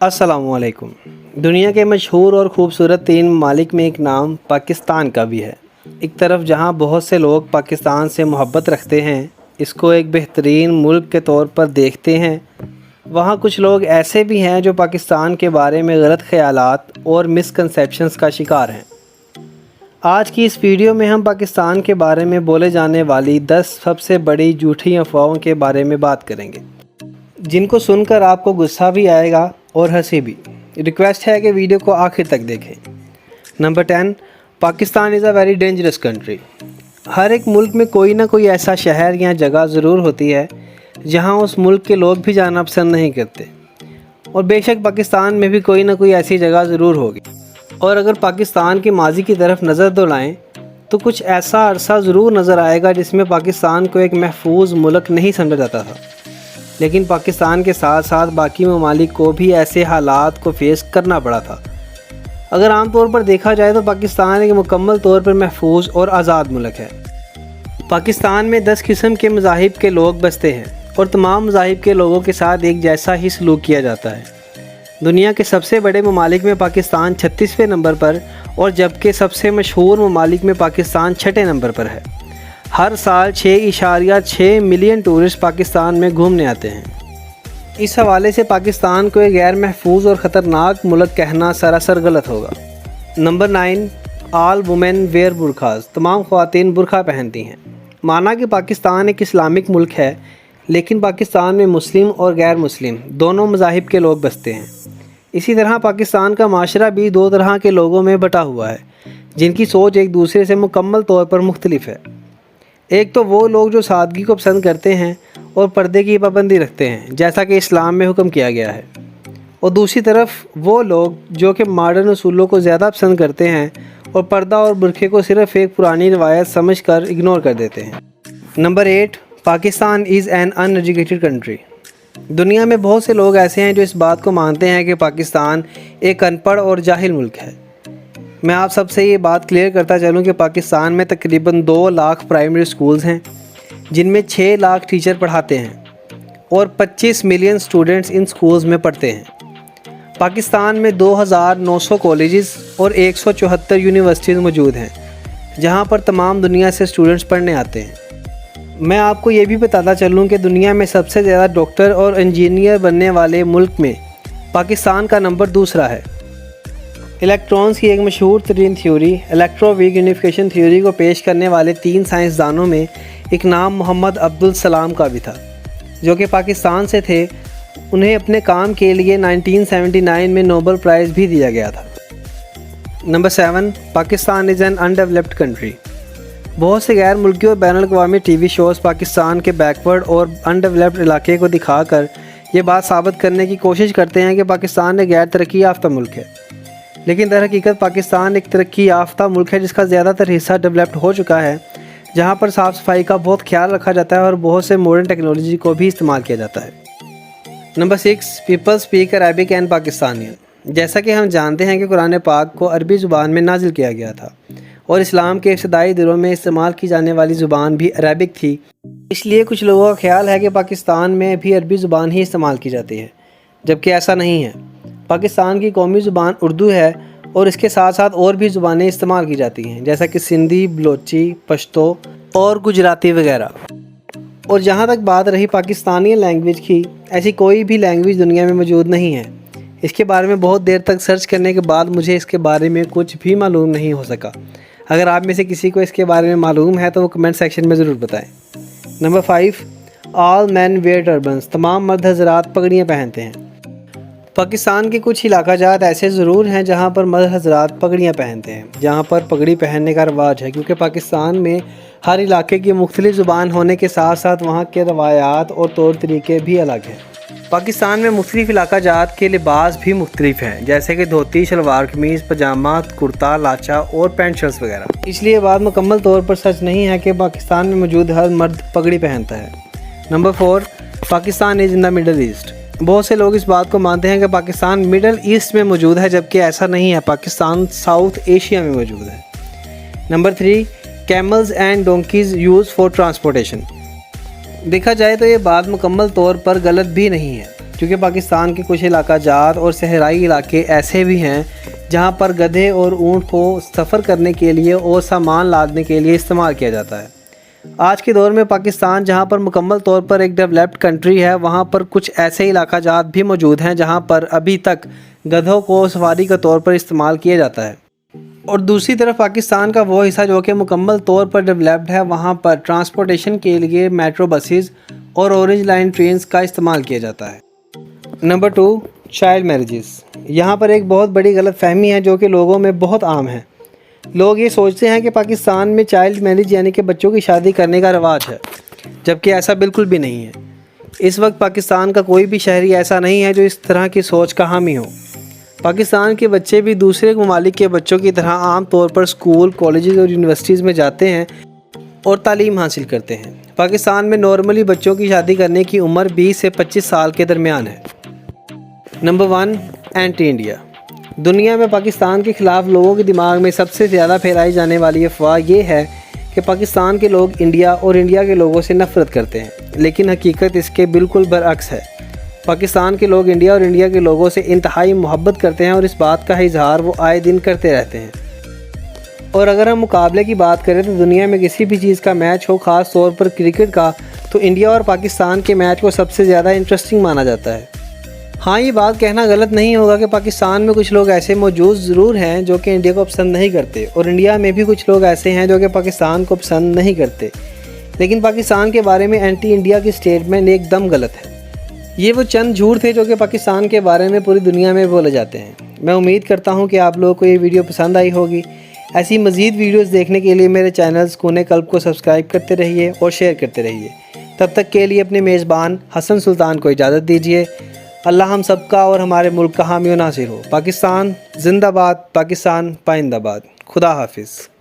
अस्सलाम वालेकुम। दुनिया के मशहूर और ख़ूबसूरत 3 ममालिक में एक नाम पाकिस्तान का भी है। एक तरफ जहां बहुत से लोग पाकिस्तान से मोहब्बत रखते हैं, इसको एक बेहतरीन मुल्क के तौर पर देखते हैं, वहां कुछ लोग ऐसे भी हैं जो पाकिस्तान के बारे में गलत ख़यालात और मिसकंसेप्शंस का शिकार हैं। आज की इस वीडियो में हम पाकिस्तान के बारे में बोले जाने वाली 10 सबसे बड़ी झूठी अफवाहों के बारे में बात करेंगे, जिनको सुनकर आपको गुस्सा भी आएगा और हंसी भी। रिक्वेस्ट है कि वीडियो को आखिर तक देखें। Number 10, Pakistan is a very dangerous country. हर एक मुल्क में कोई ना कोई ऐसा शहर या जगह ज़रूर होती है जहां उस मुल्क के लोग भी जाना पसंद नहीं करते, और बेशक पाकिस्तान में भी कोई ना कोई ऐसी जगह ज़रूर होगी। और अगर पाकिस्तान के माजी की तरफ नज़र दोलाएं तो कुछ ऐसा अरसा ज़रूर नज़र आएगा जिसमें पाकिस्तान को एक महफूज मुल्क नहीं समझा जाता था, लेकिन पाकिस्तान के साथ साथ बाकी ममालिक को भी ऐसे हालात को फेस करना पड़ा था। अगर आम तौर पर देखा जाए तो पाकिस्तान एक मुकम्मल तौर पर महफूज और आज़ाद मुल्क है। पाकिस्तान में 10 किस्म के मज़ाहिब के लोग बसते हैं और तमाम मज़ाहिब के लोगों के साथ एक जैसा ही सलूक किया जाता है। दुनिया के सबसे बड़े ममालिक में पाकिस्तान 36वें नंबर पर, और जबकि सबसे मशहूर ममालिक में पाकिस्तान 6ठे नंबर पर है। हर साल 6.6 मिलियन टूरिस्ट पाकिस्तान में घूमने आते हैं। इस हवाले से पाकिस्तान को एक गैर महफूज और ख़तरनाक मुल्क कहना सरासर गलत होगा। Number 9, all women wear burqas. तमाम ख़वातीन बुरखा पहनती हैं। माना कि पाकिस्तान एक इस्लामिक मुल्क है, लेकिन पाकिस्तान में मुस्लिम और गैर मुस्लिम दोनों मज़ाहिब के लोग बसते हैं। इसी तरह पाकिस्तान का माशरा भी 2 तरह के लोगों में बटा हुआ है, जिनकी सोच एक दूसरे से मुकम्मल तौर पर मुख्तलिफ है। एक तो वो लोग जो सादगी को पसंद करते हैं और पर्दे की पाबंदी रखते हैं, जैसा कि इस्लाम में हुक्म किया गया है, और दूसरी तरफ वो लोग जो कि मॉडर्न उसूलों को ज़्यादा पसंद करते हैं और पर्दा और बुरखे को सिर्फ़ एक पुरानी रवायत समझकर इग्नोर कर देते हैं। Number 8, Pakistan is an uneducated country. दुनिया में बहुत से लोग ऐसे हैं जो इस बात को मानते हैं कि पाकिस्तान एक अनपढ़ और जाहिल मुल्क है। मैं आप सबसे ये बात क्लियर करता चलूँ कि पाकिस्तान में तकरीबन 2 लाख प्राइमरी स्कूल्स हैं, जिनमें 6 लाख टीचर पढ़ाते हैं और 25 मिलियन स्टूडेंट्स इन स्कूल्स में पढ़ते हैं। पाकिस्तान में 2900 कॉलेजेस और 174 यूनिवर्सिटीज़ मौजूद हैं, जहां पर तमाम दुनिया से स्टूडेंट्स पढ़ने आते हैं। मैं आपको ये भी बताता चलूँ कि दुनिया में सबसे ज़्यादा डॉक्टर और इंजीनियर बनने वाले मुल्क में पाकिस्तान का नंबर 2 है। इलेक्ट्रॉन्स की एक मशहूर तरीन थ्योरी, इलेक्ट्रोवीक यूनिफिकेशन थ्योरी को पेश करने वाले 3 साइंसदानों में एक नाम मोहम्मद अब्दुल सलाम का भी था, जो कि पाकिस्तान से थे। उन्हें अपने काम के लिए 1979 में नोबेल प्राइज़ भी दिया गया था। Number 7, Pakistan is an undeveloped country. बहुत से गैर मुल्की और बैनुल अक़वामी टीवी शोज़ पाकिस्तान के बैकवर्ड और अनडेवलप्ड इलाके को दिखाकर ये बात साबित करने की कोशिश करते हैं कि पाकिस्तान एक गैर तरक्की याफ्ता मुल्क है, लेकिन दर हकीकत पाकिस्तान एक तरक्की याफ्ता मुल्क है जिसका ज़्यादातर हिस्सा डेवलप्ड हो चुका है, जहाँ पर साफ़ सफाई का बहुत ख्याल रखा जाता है और बहुत से मॉडर्न टेक्नोलॉजी को भी इस्तेमाल किया जाता है। Number 6, people speak Arabic and Pakistanian. जैसा कि हम जानते हैं कि कुरान पाक को अरबी ज़ुबान में नाजिल किया गया था, और इस्लाम के इब्तदाई दिनों में इस्तेमाल की जाने वाली ज़ुबान भी अरबिक थी। इसलिए कुछ लोगों का ख्याल है कि पाकिस्तान में भी अरबी ज़ुबान ही इस्तेमाल की जाती है, जबकि ऐसा नहीं है। पाकिस्तान की कौमी ज़ुबान उर्दू है, और इसके साथ साथ और भी ज़ुबानें इस्तेमाल की जाती हैं, जैसा कि सिंधी, बलोची, पश्तो और गुजराती वगैरह। और जहाँ तक बात रही पाकिस्तानी लैंग्वेज की, ऐसी कोई भी लैंग्वेज दुनिया में मौजूद नहीं है। इसके बारे में बहुत देर तक सर्च करने के बाद मुझे इसके बारे में कुछ भी मालूम नहीं हो सका। अगर आप में से किसी को इसके बारे में मालूम है तो वो कमेंट सेक्शन में ज़रूर बताएं। Number 5, all man wear turbans. तमाम मर्द हजरात पगड़ियाँ पहनते हैं। पाकिस्तान के कुछ इलाका जात ऐसे ज़रूर हैं जहाँ पर मर्द हजरात पगड़ियाँ पहनते हैं, जहाँ पर पगड़ी पहनने का रवाज है, क्योंकि पाकिस्तान में हर इलाके की मुख्तलिफ ज़ुबान होने के साथ साथ वहाँ के रवायात और तौर तरीके भी अलग हैं। पाकिस्तान में मुख्तलिफ इलाका जात के लिबास भी मुख्तलिफ हैं, जैसे कि धोती, शलवार कमीज़, पजामा, कुर्ता, लाचा और पैंट शर्ट्स वगैरह। इसलिए बात मुकम्मल तौर पर सच नहीं है कि पाकिस्तान में मौजूद हर मर्द पगड़ी पहनता है। Number 4, Pakistan is in the middle east. बहुत से लोग इस बात को मानते हैं कि पाकिस्तान मिडल ईस्ट में मौजूद है, जबकि ऐसा नहीं है। पाकिस्तान साउथ एशिया में मौजूद है। Number 3, camels and donkeys use for transportation. देखा जाए तो ये बात मुकम्मल तौर पर गलत भी नहीं है, کیونکہ پاکستان کے کچھ علاقہ جات اور صحرائی علاقے ایسے بھی ہیں جہاں پر گدھے اور اونٹ کو سفر کرنے کے لیے اور سامان لادنے کے لیے استعمال کیا جاتا ہے۔ آج کے دور میں پاکستان جہاں پر مکمل طور پر ایک ڈیولپڈ کنٹری ہے، وہاں پر کچھ ایسے علاقہ جات بھی موجود ہیں جہاں پر ابھی تک گدھوں کو سواری کے طور پر استعمال کیا جاتا ہے۔ اور دوسری طرف پاکستان کا وہ حصہ جو کہ مکمل طور پر ڈیولپڈ ہے، وہاں پر ٹرانسپورٹیشن کے لیے میٹرو بسیز اور اورنج لائن ٹرینز کا استعمال کیا جاتا ہے۔ Number 2، child marriages. یہاں پر ایک بہت بڑی غلط فہمی ہے جو کہ لوگوں میں بہت عام ہے۔ لوگ یہ سوچتے ہیں کہ پاکستان میں چائلڈ میرج یعنی کہ بچوں کی شادی کرنے کا رواج ہے، جبکہ ایسا بالکل بھی نہیں ہے۔ اس وقت پاکستان کا کوئی بھی شہری ایسا نہیں ہے جو اس طرح کی سوچ کا حامی ہو۔ پاکستان کے بچے بھی دوسرے ممالک کے بچوں کی طرح عام طور پر اسکول، کالجز اور یونیورسٹیز میں جاتے ہیں اور تعلیم حاصل کرتے ہیں۔ پاکستان میں نارملی بچوں کی شادی کرنے کی عمر 20 سے 25 سال کے درمیان ہے۔ Number 1، anti India. دنیا میں پاکستان کے خلاف لوگوں کے دماغ میں سب سے زیادہ پھیلائی جانے والی افواہ یہ ہے کہ پاکستان کے لوگ انڈیا اور انڈیا کے لوگوں سے نفرت کرتے ہیں، لیکن حقیقت اس کے بالکل برعکس ہے۔ پاکستان کے لوگ انڈیا اور انڈیا کے لوگوں سے انتہائی محبت کرتے ہیں اور اس بات کا اظہار وہ آئے دن کرتے رہتے ہیں۔ اور اگر ہم مقابلے کی بات کریں تو دنیا میں کسی بھی چیز کا میچ ہو، خاص طور پر کرکٹ کا، تو انڈیا اور پاکستان کے میچ کو سب سے زیادہ انٹرسٹنگ مانا جاتا ہے۔ ہاں، یہ بات کہنا غلط نہیں ہوگا کہ پاکستان میں کچھ لوگ ایسے موجود ضرور ہیں جو کہ انڈیا کو پسند نہیں کرتے، اور انڈیا میں بھی کچھ لوگ ایسے ہیں جو کہ پاکستان کو پسند نہیں کرتے، لیکن پاکستان کے بارے میں اینٹی انڈیا کی سٹیٹمنٹ ایک دم غلط ہے۔ یہ وہ چند جھوٹ تھے جو کہ پاکستان کے بارے میں پوری دنیا میں بولے جاتے ہیں۔ میں امید کرتا ہوں کہ آپ لوگوں کو یہ ویڈیو پسند آئی ہوگی۔ ایسی مزید ویڈیوز دیکھنے کے لیے میرے چینل سکون قلب کو سبسکرائب کرتے رہیے اور شیئر کرتے رہیے۔ تب تک کے لیے اپنے میزبان حسن سلطان کو اجازت دیجیے۔ اللہ ہم سب کا اور ہمارے ملک کا حامی و ناصر ہو۔ پاکستان زندہ باد، پاکستان پائندہ باد۔ خدا حافظ۔